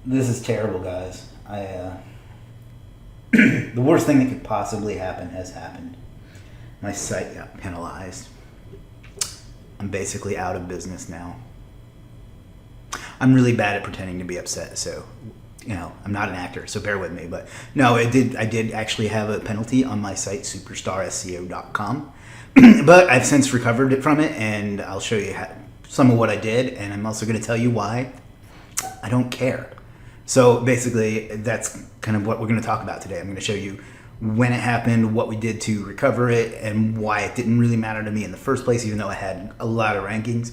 This is terrible, guys. The worst thing that could possibly happen has happened. My site got penalized. I'm basically out of business now. I'm really bad at pretending to be upset, so I'm not an actor, so bear with me. But no, I did actually have a penalty on my site, superstarseo.com. But I've since recovered from it, and I'll show you some of what I did, and I'm also going to tell you why I don't care. So basically, that's kind of what we're going to talk about today. I'm going to show you when it happened, what we did to recover it, and why it didn't really matter to me in the first place, even though I had a lot of rankings,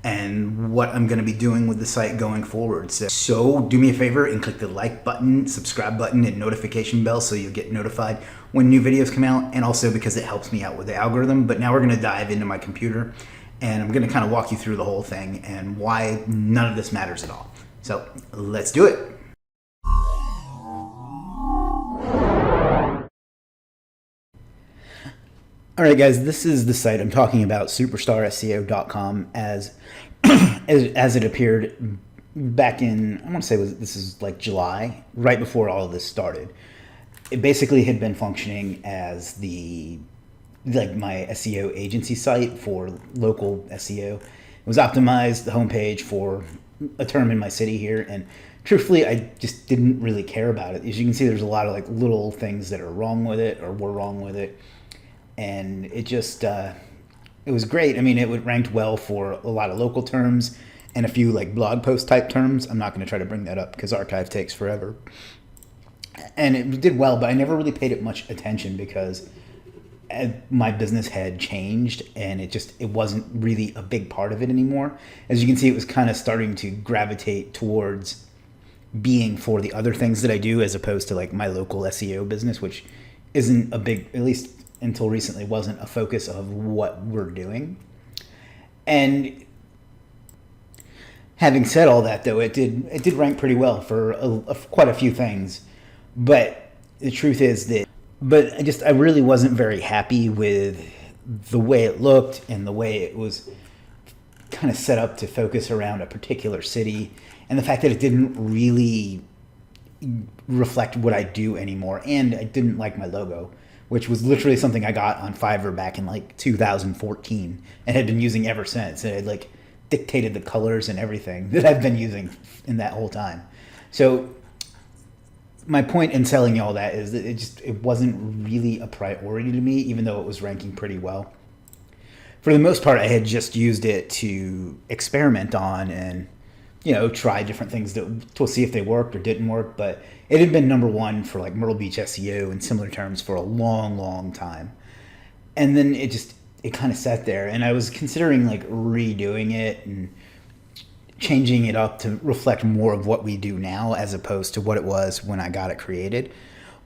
and what I'm going to be doing with the site going forward. So do me a favor and click the like button, subscribe button, and notification bell so you'll get notified when new videos come out, and also because it helps me out with the algorithm. But now we're going to dive into my computer, and I'm going to kind of walk you through the whole thing and why none of this matters at all. So let's do it. All right, guys, this is the site I'm talking about, superstarseo.com, as it appeared back in, I want to say this is like July, right before all of this started. It basically had been functioning as my SEO agency site for local SEO. It was optimized, the homepage, for a term in my city here, and truthfully, I just didn't really care about it. As you can see, there's a lot of little things that are wrong with it or were wrong with it. And it just, it was great. I mean, it ranked well for a lot of local terms and a few blog post type terms. I'm not going to try to bring that up because archive takes forever. And it did well, but I never really paid it much attention because my business had changed and it wasn't really a big part of it anymore. As you can see, it was kind of starting to gravitate towards being for the other things that I do as opposed to my local SEO business, which isn't a big, at least until recently, wasn't a focus of what we're doing. And having said all that, though, it did rank pretty well for quite a few things. But the truth is that, I really wasn't very happy with the way it looked and the way it was kind of set up to focus around a particular city, and the fact that it didn't really reflect what I do anymore. And I didn't like my logo, which was literally something I got on Fiverr back in 2014 and had been using ever since. It had dictated the colors and everything that I've been using in that whole time. So my point in selling you all that is that it wasn't really a priority to me, even though it was ranking pretty well. For the most part, I had just used it to experiment on and try different things to see if they worked or didn't work. But it had been number one for Myrtle Beach SEO and similar terms for a long, long time. And then it kind of sat there, and I was considering redoing it and changing it up to reflect more of what we do now as opposed to what it was when I got it created.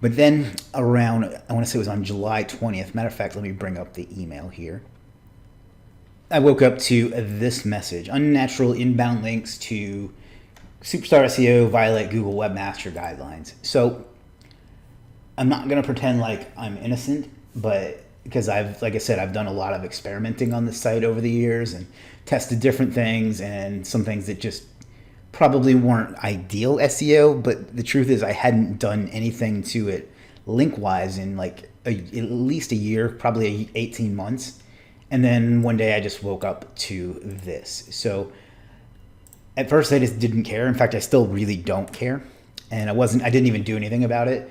But then around, I want to say it was on July 20th. Matter of fact, let me bring up the email here. I woke up to this message: unnatural inbound links to Superstar SEO violate Google Webmaster Guidelines. So I'm not going to pretend like I'm innocent, but because like I said, I've done a lot of experimenting on the site over the years and tested different things, and some things that just probably weren't ideal SEO. But the truth is I hadn't done anything to it link-wise in at least a year, probably 18 months. And then one day I just woke up to this. So at first I just didn't care. In fact, I still really don't care. And I didn't even do anything about it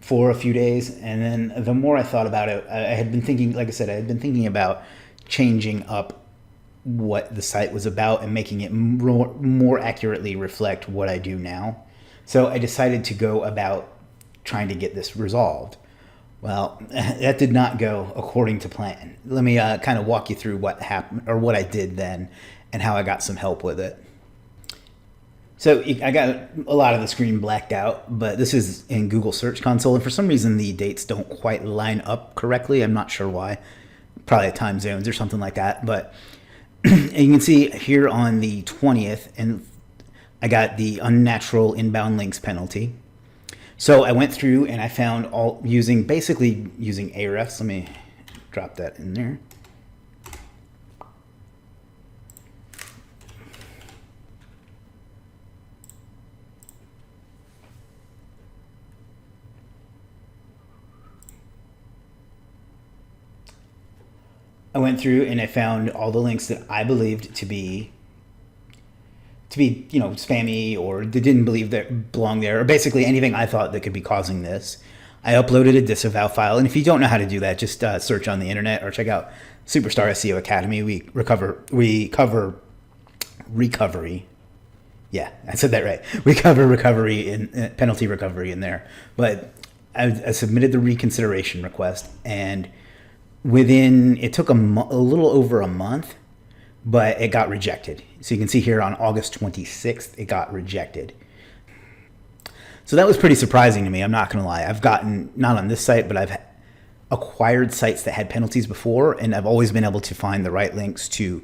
for a few days. And then the more I thought about it, I had been thinking, like I said, I had been thinking about changing up what the site was about and making it more accurately reflect what I do now. So I decided to go about trying to get this resolved. Well, that did not go according to plan. Let me kind of walk you through what happened, or what I did then, and how I got some help with it. So I got a lot of the screen blacked out, but this is in Google Search Console, and for some reason the dates don't quite line up correctly. I'm not sure why. Probably time zones or something like that. But and you can see here on the 20th, and I got the unnatural inbound links penalty. So I went through and I found basically using Ahrefs. Let me drop that in there. went through and I found all the links that I believed to be spammy, or that didn't believe that belong there, or basically anything I thought that could be causing this. I uploaded a disavow file, and if you don't know how to do that, just search on the internet or check out Superstar SEO Academy. We cover recovery. Yeah, I said that right. We cover recovery in penalty recovery in there. But I submitted the reconsideration request, and it took a little over a month, but it got rejected. So you can see here on August 26th, it got rejected. So that was pretty surprising to me. I'm not going to lie. I've gotten, not on this site, but I've acquired sites that had penalties before, and I've always been able to find the right links to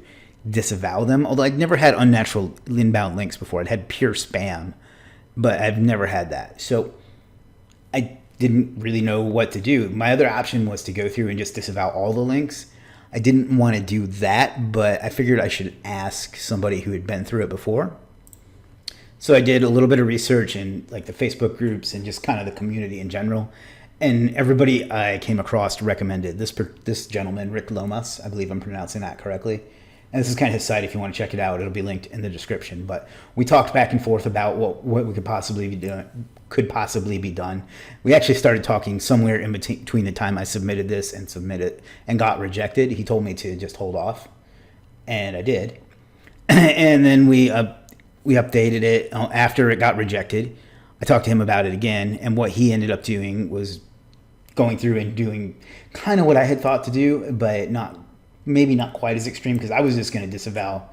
disavow them. Although I'd never had unnatural inbound links before. I'd had pure spam, but I've never had that. So I didn't really know what to do. My other option was to go through and just disavow all the links. I didn't want to do that, but I figured I should ask somebody who had been through it before. So I did a little bit of research in like the Facebook groups and just kind of the community in general. And everybody I came across recommended this gentleman, Rick Lomas. I believe I'm pronouncing that correctly. And this is kind of his site. If you want to check it out, it'll be linked in the description. But we talked back and forth about what we could possibly be done. We actually started talking somewhere in between the time I submitted this and got rejected. He told me to just hold off, and I did. And then we updated it after it got rejected. I talked to him about it again, and what he ended up doing was going through and doing kind of what I had thought to do, but maybe not quite as extreme, because I was just going to disavow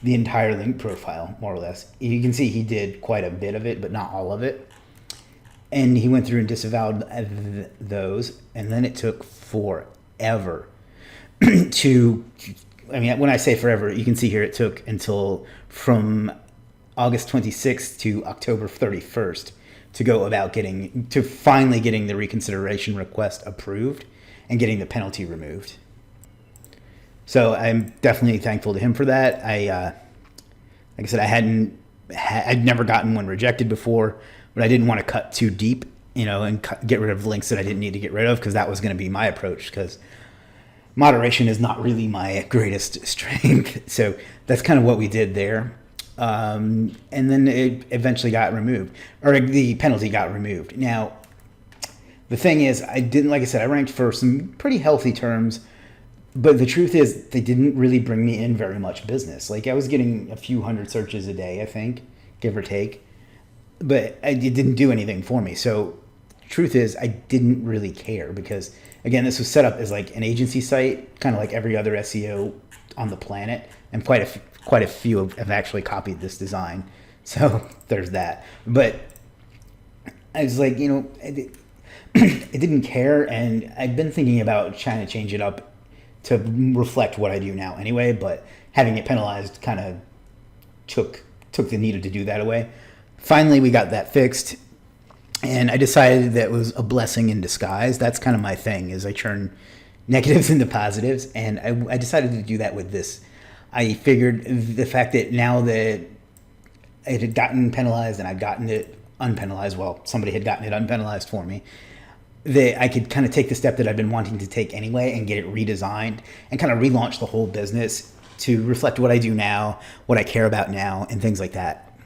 the entire link profile, more or less. You can see he did quite a bit of it, but not all of it. And he went through and disavowed those, and then it took forever when I say forever, you can see here it took until from August 26th to October 31st to go about finally getting the reconsideration request approved and getting the penalty removed. So I'm definitely thankful to him for that. Like I said, I'd never gotten one rejected before, but I didn't want to cut too deep, and get rid of links that I didn't need to get rid of, because that was going to be my approach, because moderation is not really my greatest strength. So that's kind of what we did there. And then it eventually got removed, or the penalty got removed. Now, the thing is, like I said, I ranked for some pretty healthy terms, but the truth is they didn't really bring me in very much business. Like I was getting a few hundred searches a day, I think, give or take, but it didn't do anything for me. So the truth is I didn't really care, because again, this was set up as like an agency site, kind of like every other SEO on the planet, and quite a few have actually copied this design. So there's that. But I was like, I didn't care, and I'd been thinking about trying to change it up to reflect what I do now anyway, but having it penalized kind of took the need to do that away. Finally, we got that fixed, and I decided that was a blessing in disguise. That's kind of my thing, is I turn negatives into positives, and I decided to do that with this. I figured the fact that now that it had gotten penalized and I'd gotten it unpenalized, well, somebody had gotten it unpenalized for me, that I could kind of take the step that I've been wanting to take anyway and get it redesigned and kind of relaunch the whole business to reflect what I do now, what I care about now, and things like that.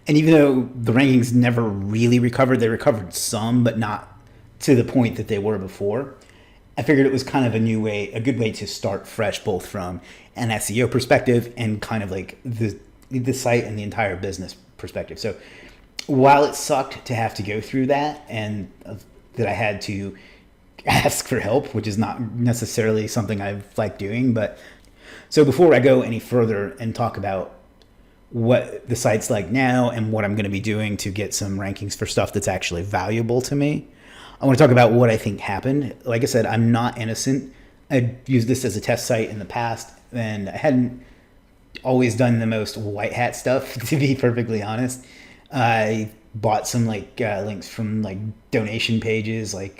And even though the rankings never really recovered, they recovered some, but not to the point that they were before. I figured it was kind of a good way to start fresh, both from an SEO perspective and kind of like the site and the entire business perspective. So while it sucked to have to go through that, and that I had to ask for help, which is not necessarily something I've liked doing, but so before I go any further and talk about what the site's like now and what I'm going to be doing to get some rankings for stuff that's actually valuable to me, I want to talk about what I think happened. Like I said, I'm not innocent. I used this as a test site in the past, and I hadn't always done the most white hat stuff, to be perfectly honest. I bought some links from like donation pages, like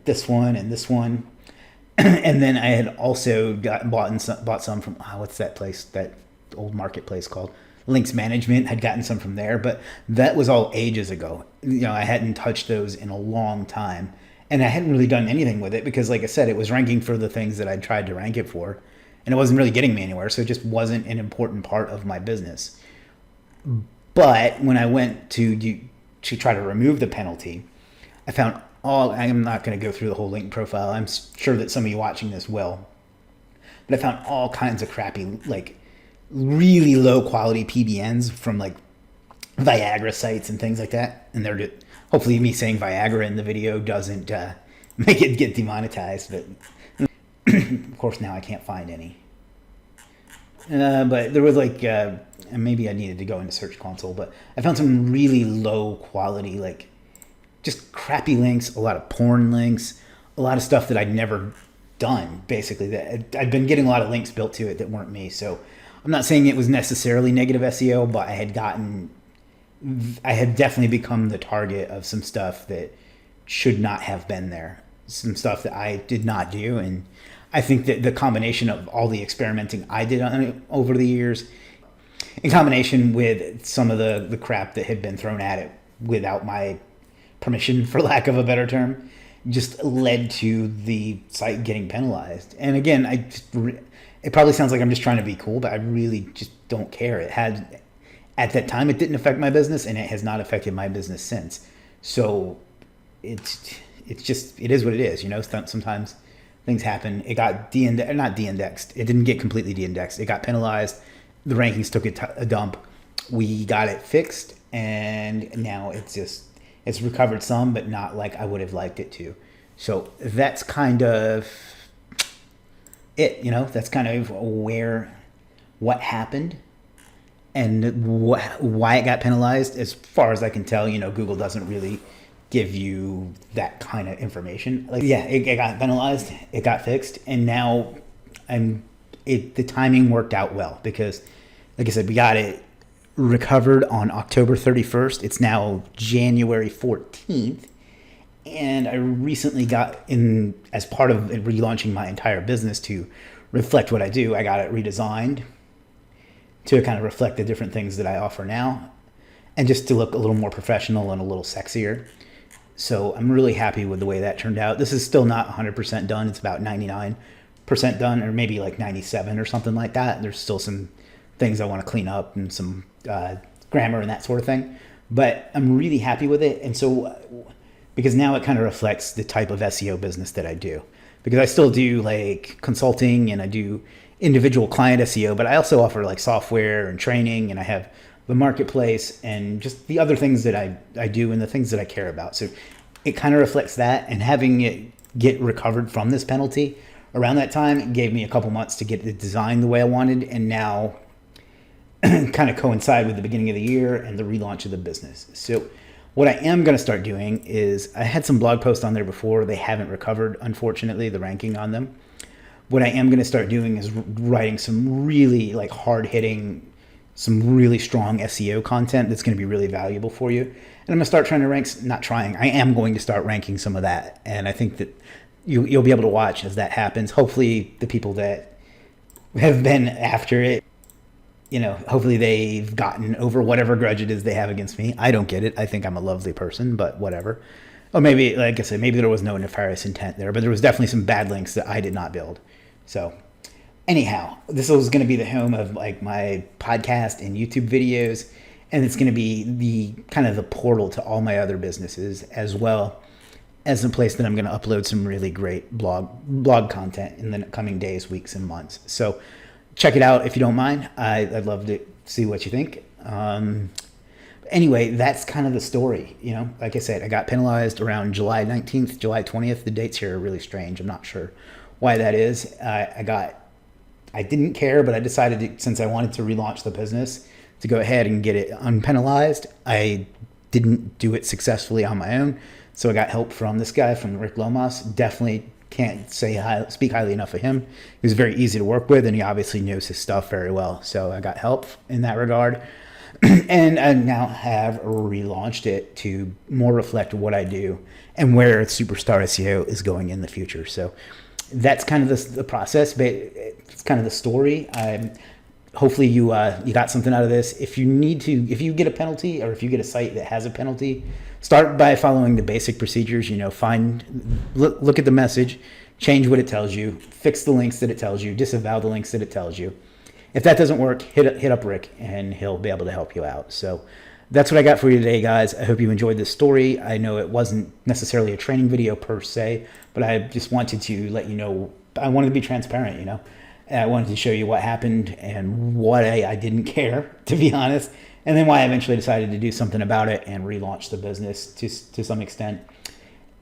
this one and this one, and then I had also bought some from what's that place, that old marketplace called Links Management. Had gotten some from there, but that was all ages ago. I hadn't touched those in a long time, And I hadn't really done anything with it because, like I said, it was ranking for the things that I'd tried to rank it for, and it wasn't really getting me anywhere. So it just wasn't an important part of my business. But when I went to try to remove the penalty, I found I'm not going to go through the whole link profile. I'm sure that some of you watching this will. But I found all kinds of crappy, like really low quality PBNs from like Viagra sites and things like that. And they're hopefully me saying Viagra in the video doesn't make it get demonetized. But of course now I can't find any. But there was like, and maybe I needed to go into Search Console, but I found some really low quality, like just crappy links, a lot of porn links, a lot of stuff that I'd never done, basically. That I'd been getting a lot of links built to it that weren't me. So I'm not saying it was necessarily negative SEO, but I had definitely become the target of some stuff that should not have been there. Some stuff that I did not do. And I think that the combination of all the experimenting I did on it over the years, in combination with some of the crap that had been thrown at it without my permission, for lack of a better term, just led to the site getting penalized. And again, it probably sounds like I'm just trying to be cool, but I really just don't care. At that time, it didn't affect my business, and it has not affected my business since. So it is what it is. Sometimes things happen. It got not de-indexed. It didn't get completely de-indexed. It got penalized. The rankings took a dump. We got it fixed, and now it's recovered some, but not like I would have liked it to. So that's kind of it. That's kind of what happened and why it got penalized. As far as I can tell, Google doesn't really give you that kind of information. Like, yeah, it got penalized, it got fixed, and now the timing worked out well because, like I said, we got it recovered on October 31st. It's now January 14th. And I recently got in, as part of relaunching my entire business to reflect what I do, I got it redesigned to kind of reflect the different things that I offer now and just to look a little more professional and a little sexier. So I'm really happy with the way that turned out. This is still not 100% done. It's about 99% done, or maybe like 97 or something like that. There's still some things I want to clean up and some grammar and that sort of thing. But I'm really happy with it. And so, because now it kind of reflects the type of SEO business that I do. Because I still do like consulting and I do individual client SEO, but I also offer like software and training, and I have the marketplace and just the other things that I do and the things that I care about. So it kind of reflects that, and having it get recovered from this penalty around that time, it gave me a couple months to get it designed the way I wanted, and now kind of coincide with the beginning of the year and the relaunch of the business. So what I am going to start doing is, I had some blog posts on there before. They haven't recovered, unfortunately, the ranking on them. What I am going to start doing is writing some really like hard-hitting, some really strong SEO content that's going to be really valuable for you. And I'm going to start trying to I am going to start ranking some of that. And I think that you'll be able to watch as that happens. Hopefully the people that have been after it, hopefully they've gotten over whatever grudge it is they have against me. I don't get it. I think I'm a lovely person, but whatever. Or maybe, like I said, maybe there was no nefarious intent there, but there was definitely some bad links that I did not build. So anyhow, this is going to be the home of like my podcast and YouTube videos, and it's going to be the kind of the portal to all my other businesses, as well as a place that I'm going to upload some really great blog content in the coming days, weeks, and months. So check it out if you don't mind. I'd love to see what you think. Anyway, that's kind of the story. Like I said, I got penalized around July 19th, July 20th. The dates here are really strange. I'm not sure why that is. I didn't care, but I decided since I wanted to relaunch the business, to go ahead and get it unpenalized. I didn't do it successfully on my own, so I got help from this guy, from Rick Lomas. Definitely can't speak highly enough of him. He was very easy to work with, and he obviously knows his stuff very well. So I got help in that regard. And I now have relaunched it to more reflect what I do and where Superstar SEO is going in the future. So that's kind of the process, but it's kind of the story. hopefully you got something out of this. If you get a penalty, or if you get a site that has a penalty, start by following the basic procedures. Look at the message, change what it tells you, fix the links that it tells you, disavow the links that it tells you. If that doesn't work, hit up Rick and he'll be able to help you out. So that's what I got for you today, guys. I hope you enjoyed this story. I know it wasn't necessarily a training video per se, but I just wanted to let you know. I wanted to be transparent, And I wanted to show you what happened and what I didn't care, to be honest, and then why I eventually decided to do something about it and relaunch the business to some extent,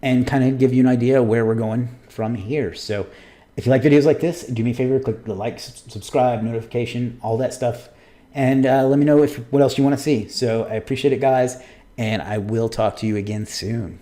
and kind of give you an idea where we're going from here. So if you like videos like this, do me a favor, click the like, subscribe, notification, all that stuff, and let me know what else you want to see. So I appreciate it, guys, and I will talk to you again soon.